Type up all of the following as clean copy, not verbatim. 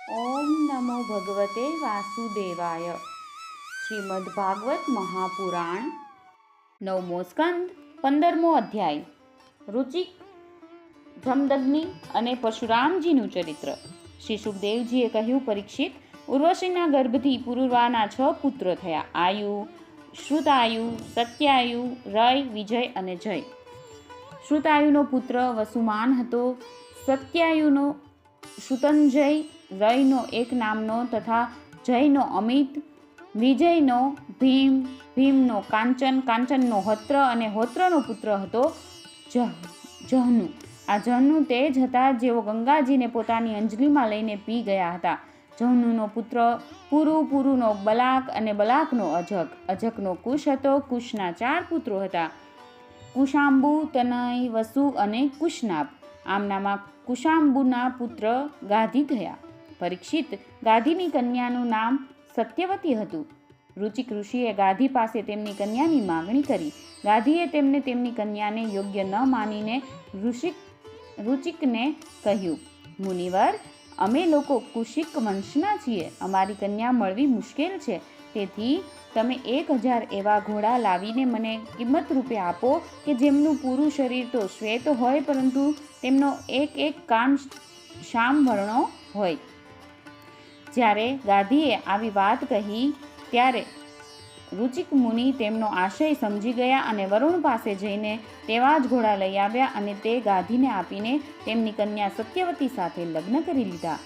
ઓમ નમો ભગવતે વાસુદેવાય. શ્રીમદ્ ભાગવત મહાપુરાણ, નવમો સ્કંદ, 15મો અધ્યાય. રુચિક, જમદગ્નિ અને પરશુરામજીનું ચરિત્ર. શ્રી સુખદેવજીએ કહ્યું, પરીક્ષિત, ઉર્વશીના ગર્ભથી પુરુરવાના 6 પુત્રો થયા: આયુ, શ્રુતાયુ, સત્યાયુ, રય, વિજય અને જય. શ્રુતાયુનો પુત્ર વસુમાન હતો. સત્યાયુનો શ્રુતંજય, રયનો એક નામનો તથા જયનો અમિત, વિજયનો ભીમ, ભીમનો કાંચન, કાંચનનો હોત્ર અને હોત્રનો પુત્ર હતો જહનુ. આ જહનુ તે જ હતા જેઓ ગંગાજીને પોતાની અંજલિમાં લઈને પી ગયા હતા. જહનુનો પુત્ર પુરુ, પુરુનો બલાક અને બલાકનો અજક, અજકનો કુશ હતો. કુશના 4 પુત્રો હતા: કુશાંબુ, તનય, વસુ અને કુશનાભ. આમનામાં કુશાંબુના પુત્ર ગાધી થયા. પરીક્ષિત, ગાધીની કન્યાનું નામ સત્યવતી હતું. રુચિક ઋષિએ ગાધી પાસે તેમની કન્યાની માગણી કરી. ગાધીએ તેમને તેમની કન્યાને યોગ્ય ન માનીને રુચિકને કહ્યું, મુનિવર, અમે લોકો કુશિક વંશના છીએ. અમારી કન્યા મળવી મુશ્કેલ છે. તેથી તમે 1000 એવા ઘોડા લાવીને મને કિંમત રૂપે આપો કે જેમનું પૂરું શરીર તો શ્વેત હોય, પરંતુ તેમનો એક કાન શ્યામ વર્ણો હોય. જ્યારે ગાધીએ આવી વાત કહી ત્યારે રુચિક મુનિ તેમનો આશય સમજી ગયા અને વરુણ પાસે જઈને તેવા જ ઘોડા લઈ આવ્યા અને તે ગાધીને આપીને તેમની કન્યા સત્યવતી સાથે લગ્ન કરી લીધા.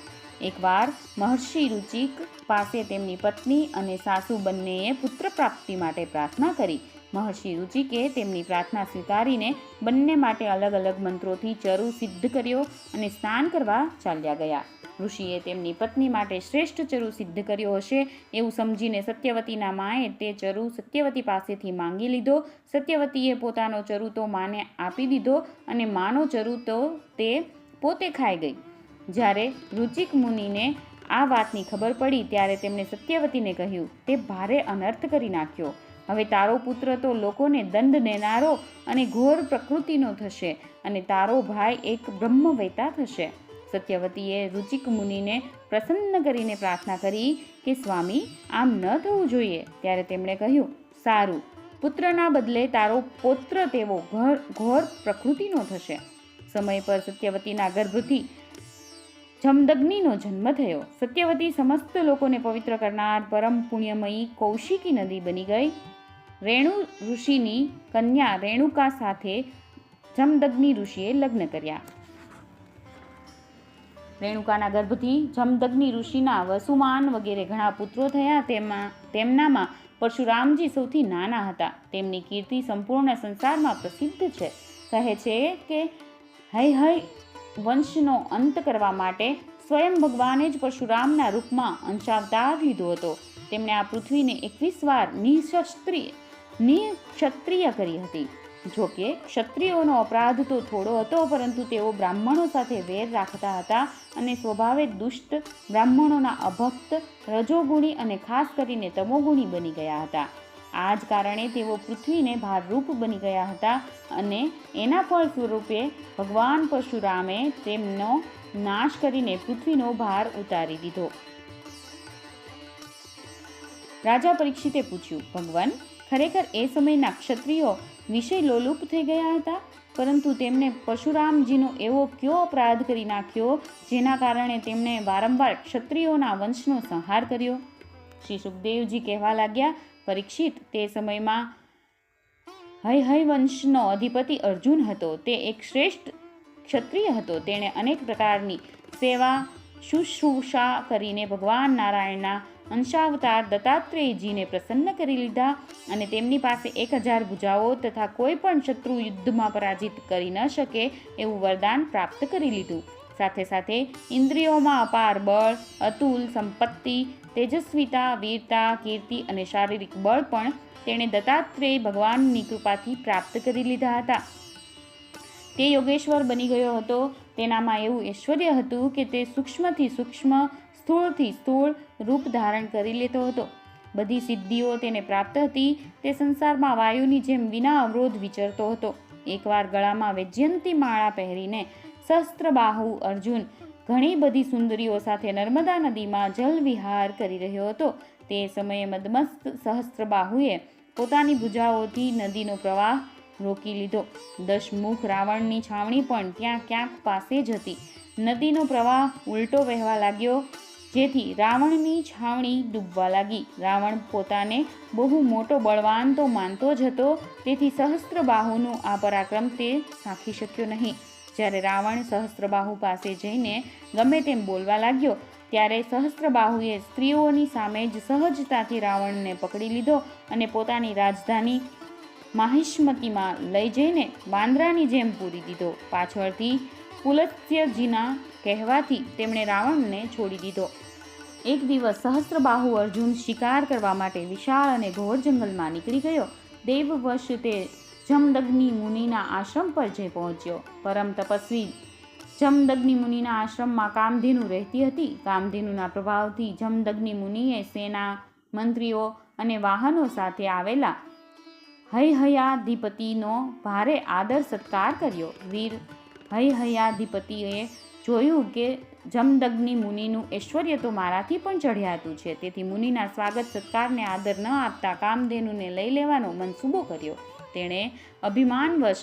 એકવાર મહર્ષિ રુચિક પાસે તેમની પત્ની અને સાસુ બંનેએ પુત્ર પ્રાપ્તિ માટે પ્રાર્થના કરી. મહર્ષિ રુચિકે તેમની પ્રાર્થના સ્વીકારીને બંને માટે અલગ અલગ મંત્રોથી ચરુ સિદ્ધ કર્યો અને સ્નાન કરવા ચાલ્યા ગયા. ઋષિએ તેમની પત્ની માટે શ્રેષ્ઠ ચરુ સિદ્ધ કર્યો હશે એવું સમજીને સત્યવતીના માએ તે ચરુ સત્યવતી પાસેથી માંગી લીધો. સત્યવતીએ પોતાનો ચરુ તો માને આપી દીધો અને માનો ચરુ તો તે પોતે ખાઈ ગઈ. જ્યારે રુચિક મુનિને આ વાતની ખબર પડી ત્યારે તેમણે સત્યવતીને કહ્યું, તે ભારે અનર્થ કરી નાખ્યો. હવે તારો પુત્ર તો લોકોને દંડ દેનારો અને ઘોર પ્રકૃતિનો થશે અને તારો ભાઈ એક બ્રહ્મવેતા થશે. સત્યવતીએ રુચિક મુનિને પ્રસન્ન કરીને પ્રાર્થના કરી કે સ્વામી, આમ ન થવું જોઈએ. ત્યારે તેમણે કહ્યું, સારું, પુત્રના બદલે તારો પૌત્ર તેવો ઘોર પ્રકૃતિનો થશે. સમય પર સત્યવતીના ગર્ભથી જમદગ્નિનો જન્મ થયો. સત્યવતી સમસ્ત લોકોને પવિત્ર કરનાર પરમ પુણ્યમયી કૌશિકી નદી બની ગઈ. રેણુ ઋષિની કન્યા રેણુકા સાથે જમદગ્નિ ઋષિએ લગ્ન કર્યા. રેણુકાના ગર્ભથી જમદગ્નિ ઋષિના વસુમાન વગેરે ઘણા પુત્રો થયા. તેમનામાં પરશુરામજી સૌથી નાના હતા. તેમની કીર્તિ સંપૂર્ણ સંસારમાં પ્રસિદ્ધ છે. કહે છે કે હૈ વંશનો અંત કરવા માટે સ્વયં ભગવાને જ પરશુરામના રૂપમાં અંશાવતાર લીધો હતો. તેમણે આ પૃથ્વીને 21 વાર નિક્ષત્રિય કરી હતી. જોકે ક્ષત્રિયોનો અપરાધ તો થોડો હતો, પરંતુ તેઓ બ્રાહ્મણો સાથે વેર રાખતા હતા અને સ્વભાવે દુષ્ટ, બ્રાહ્મણોના અભક્ત, રજોગુણી અને ખાસ કરીને તમોગુણી બની ગયા હતા. આ જ કારણે તેઓ પૃથ્વીને ભારરૂપ બની ગયા હતા અને એના ફળ સ્વરૂપે ભગવાન પરશુરામે તેમનો નાશ કરીને પૃથ્વીનો ભાર ઉતારી દીધો. રાજા પરીક્ષિતે પૂછ્યું, ભગવાન, ખરેખર એ સમયના ક્ષત્રિયો વિષય લોલુપ થઈ ગયા હતા, પરંતુ તેમણે પરશુરામજીનો એવો કયો અપરાધ કરી નાખ્યો જેના કારણે તેમણે વારંવાર ક્ષત્રિયોના વંશનો સંહાર કર્યો? શ્રી સુખદેવજી કહેવા લાગ્યા, પરીક્ષિત, તે સમયમાં હૈ વંશનો અધિપતિ અર્જુન હતો. તે એક શ્રેષ્ઠ ક્ષત્રિય હતો. તેણે અનેક પ્રકારની સેવા શુશ્રૂષા કરીને ભગવાન નારાયણના અંશાવતાર દત્તાત્રેયજીને પ્રસન્ન કરી લીધા અને તેમની પાસે 1000 ભુજાઓ તથા કોઈ પણ શત્રુ યુદ્ધમાં પરાજિત કરી ન શકે એવું વરદાન પ્રાપ્ત કરી લીધું. સાથે સાથે ઇન્દ્રિયોમાં અપાર બળ, અતુલ સંપત્તિ, તેજસ્વીતા, વીરતા, કીર્તિ અને શારીરિક બળ પણ તેણે દત્તાત્રેય ભગવાનની કૃપાથી પ્રાપ્ત કરી લીધા હતા. તે યોગેશ્વર બની ગયો હતો. તેનામાં એવું ઐશ્વર્ય હતું કે તે સૂક્ષ્મથી સૂક્ષ્મ, સ્થૂળથી સ્થૂળ રૂપ ધારણ કરી લેતો હતો. બધી સિદ્ધિઓ તેને પ્રાપ્ત હતી. તે સંસારમાં વાયુની જેમ વિના અવરોધ વિચરતો હતો. એકવાર ગળામાં વૈજયંતી માળા પહેરીને સહસ્ત્રબાહુ અર્જુન ઘણી બધી સુંદરીઓ સાથે નર્મદા નદીમાં જલવિહાર કરી રહ્યો હતો. તે સમયે મદમસ્ત સહસ્ત્રબાહુએ પોતાની ભુજાઓથી નદીનો પ્રવાહ રોકી લીધો. દશમુખ રાવણની છાવણી પણ ત્યાં ક્યાંક પાસે જ હતી. નદીનો પ્રવાહ ઉલટો વહેવા લાગ્યો, જેથી રાવણની છાવણી ડૂબવા લાગી. રાવણ પોતાને બહુ મોટો બળવાન તો માનતો જ હતો, તેથી સહસ્ત્રબાહુનું આ પરાક્રમ તે સાંખી શક્યો નહીં. જ્યારે રાવણ સહસ્ત્રબાહુ પાસે જઈને ગમે તેમ બોલવા લાગ્યો, ત્યારે સહસ્ત્રબાહુએ સ્ત્રીઓની સામે જ સહજતાથી રાવણને પકડી લીધો અને પોતાની રાજધાની માહિષ્મતીમાં લઈ જઈને વાંદરાની જેમ પૂરી દીધો. પાછળથી પુલત્સ્યજીના કહેવાથી તેમણે રાવણને છોડી દીધો. એક દિવસ સહસ્ત્રબાહુ અર્જુન શિકાર કરવા માટે વિશાળ અને ઘોર જંગલમાં નીકળી ગયો. દેવવશ તે જમદગ્નિ મુનિના આશ્રમ પર જઈ પહોંચ્યો. પરમ તપસ્વી જમદગ્નિ મુનિના આશ્રમમાં કામધેનુ રહેતી હતી. કામધેનુના પ્રભાવથી જમદગ્નિ મુનિએ સેના, મંત્રીઓ અને વાહનો સાથે આવેલા હયહયાધિપતિનો ભારે આદર સત્કાર કર્યો. વીર હયહયાધિપતિએ જોયું કે જમદગ્નિ મુનિનું ઐશ્વર્ય તો મારાથી પણ ચઢિયાતું છે, તેથી મુનિના સ્વાગત સત્કારને આદર ન આપતા કામધેનુને લઈ લેવાનો મનસૂબો કર્યો. તેણે અભિમાનવશ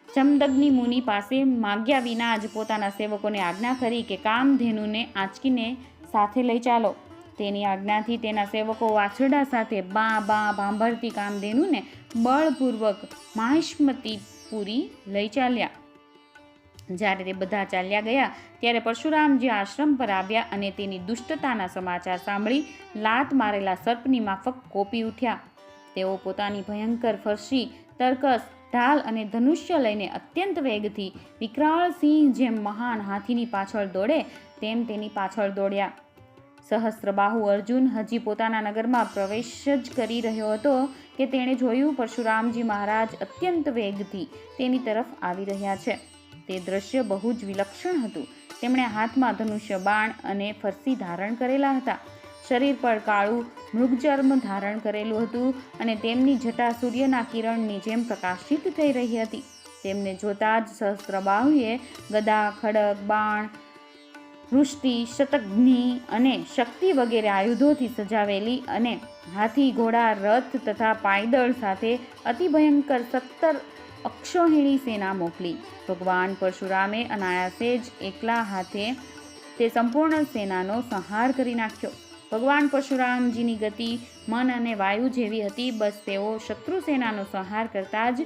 જમદગ્નિ મુનિ પાસે માગ્યા વિના જ પોતાના સેવકોને આજ્ઞા કરી કે કામધેનુને આંચકીને સાથે લઈ ચાલો. તેની આજ્ઞાથી તેના સેવકો વાછરડા સાથે બા બા ભાંભરતી કામધેનુને બળપૂર્વક માહિષ્મતીપુરી લઈ ચાલ્યા. જ્યારે તે બધા ચાલ્યા ગયા, ત્યારે પરશુરામજી આશ્રમ પર આવ્યા અને તેની દુષ્ટતાના સમાચાર સાંભળી લાત મારેલા સર્પની માફક કોપી ઉઠ્યા. તેઓ પોતાની ભયંકર ફરસી, તર્કસ, ઢાલ અને ધનુષ્ય લઈને અત્યંત વેગથી વિકરાળ સિંહ જેમ મહાન હાથીની પાછળ દોડે તેમ તેની પાછળ દોડ્યા. સહસ્ત્રબાહુ અર્જુન હજી પોતાના નગરમાં પ્રવેશ જ કરી રહ્યો હતો કે તેણે જોયું પરશુરામજી મહારાજ અત્યંત વેગથી તેની તરફ આવી રહ્યા છે. તે દ્રશ્ય બહુ જ વિલક્ષણ હતું. તેમણે હાથમાં ધનુષ્ય, બાણ અને ફરસી ધારણ કરેલા હતા. શરીર પર કાળું મૃગચર્મ ધારણ કરેલું હતું અને તેમની જટા સૂર્યના કિરણની જેમ પ્રકાશિત થઈ રહી હતી. તેમને જોતા જ સહસ્ત્રબાહુએ ગદા, ખડગ, બાણ, વૃષ્ટિ, શતઘ્નિ અને શક્તિ વગેરે આયુધોથી સજાવેલી અને હાથી, ઘોડા, રથ તથા પાયદળ સાથે અતિ ભયંકર 17 અક્ષોહિણી સેના મોકલી. ભગવાન પરશુરામે અનાયાસે જ એકલા હાથે તે સંપૂર્ણ સેનાનો સંહાર કરી નાખ્યો. ભગવાન પરશુરામજીની ગતિ મન અને વાયુ જેવી હતી. બસ તેઓ શત્રુ સેનાનો સંહાર કરતા જ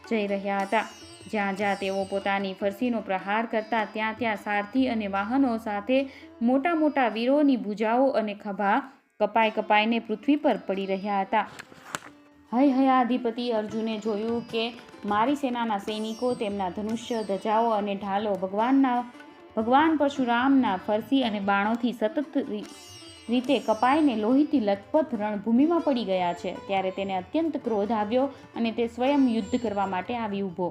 જઈ રહ્યા હતા. જ્યાં જ્યાં તેઓ પોતાની ફરસીનો પ્રહાર કરતા, ત્યાં ત્યાં સારથી અને વાહનો સાથે મોટા મોટા વીરોની ભુજાઓ અને ખભા કપાઈ કપાઈને પૃથ્વી પર પડી રહ્યા હતા. હયહયાધિપતિ અર્જુને જોયું કે મારી સેનાના સૈનિકો તેમના ધનુષ્ય, ધજાઓ અને ઢાલો ભગવાન પરશુરામના ફરસી અને બાણોથી સતત રીતે કપાઈને લોહીથી લથપથ રણભૂમિમાં પડી ગયા છે. ત્યારે તેને અત્યંત ક્રોધ આવ્યો અને તે સ્વયં યુદ્ધ કરવા માટે આવી ઊભો.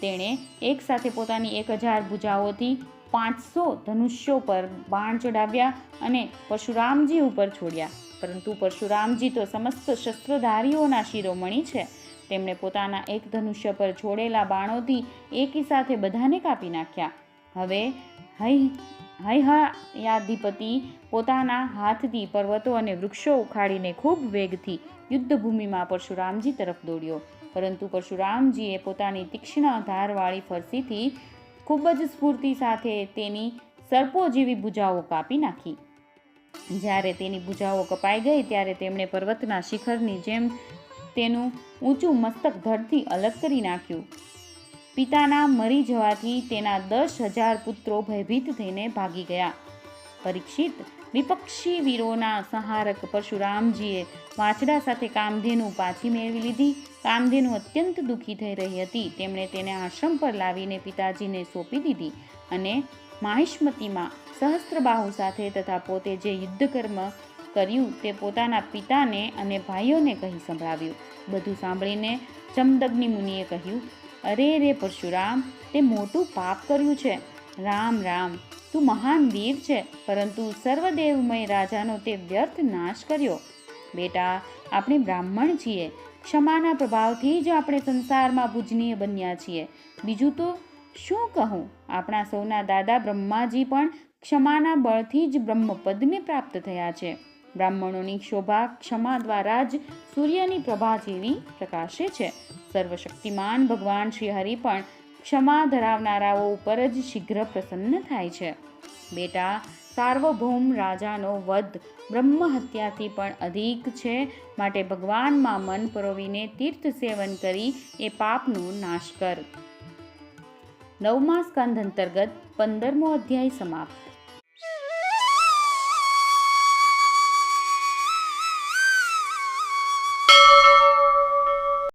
તેણે એક સાથે પોતાની 1000 ભુજાઓથી 500 ધનુષ્યો પર બાણ ચડાવ્યા અને પરશુરામજી ઉપર છોડ્યા. પરંતુ પરશુરામજી તો સમસ્ત શસ્ત્રધારીઓના શિરોમણી છે. તેમણે પોતાના એક ધનુષ્ય પર છોડેલા બાણોથી એકી સાથે બધાને કાપી નાખ્યા. હવે હયહયાધિપતિ પોતાના હાથથી પર્વતો અને વૃક્ષો ઉખાડીને ખૂબ વેગથી યુદ્ધભૂમિમાં પરશુરામજી તરફ દોડ્યો. પરંતુ પરશુરામજીએ પોતાની તીક્ષ્ણ ધારવાળી ફરસીથી ખૂબ જ સ્ફૂર્તિ સાથે તેની સર્પો જેવી ભુજાઓ કાપી નાખી. જ્યારે તેની ભુજાઓ કપાઈ ગઈ, ત્યારે તેમણે પર્વતના શિખરની જેમ તેનું ઊંચું મસ્તક ધડથી અલગ કરી નાખ્યું. પિતાના મરી જવાથી તેના 10,000 પુત્રો ભયભીત થઈને ભાગી ગયા. પરીક્ષિત, વિપક્ષી વીરોના સંહારક પરશુરામજીએ વાછડા સાથે કામધેનુ પાછી મેળવી લીધી. કામધેનુ અત્યંત દુઃખી થઈ રહી હતી. તેમણે તેને આશ્રમ પર લાવીને પિતાજીને સોંપી દીધી અને માહિષ્મતીમાં સહસ્ત્રબાહુ સાથે તથા પોતે જે યુદ્ધકર્મ કર્યું તે પોતાના પિતાને અને ભાઈઓને કહી સંભળાવ્યું. બધું સાંભળીને જમદગ્નિ મુનિએ કહ્યું, અરે રે પરશુરામ, તે મોટું પાપ કર્યું છે. રામ રામ, તું મહાન વીર છે, પરંતુ સર્વદેવમય રાજાનો તે વ્યર્થ નાશ કર્યો. બેટા, આપણે બ્રાહ્મણ છીએ. ક્ષમાના પ્રભાવથી જ આપણે સંસારમાં પૂજનીય બન્યા છીએ. બીજું તો શું કહું, આપણા સૌના દાદા બ્રહ્માજી પણ ક્ષમાના બળથી જ બ્રહ્મપદને પ્રાપ્ત થયા છે. બ્રાહ્મણોની શોભા ક્ષમા દ્વારા જ સૂર્યની પ્રભા જેવી પ્રકાશે છે. સર્વશક્તિમાન ભગવાન શ્રી હરિ પણ ક્ષમા ધરાવનારાઓ ઉપર જ શીઘ્ર પ્રસન્ન થાય છે. બેટા, સાર્વભૌમ રાજાનો વધ બ્રહ્મ હત્યાથી પણ અધિક છે. માટે ભગવાનમાં મન પરોવીને તીર્થ સેવન કરી એ પાપનો નાશ કર. 9મા સ્કંધ અંતર્ગત 15મો અધ્યાય સમાપ્ત.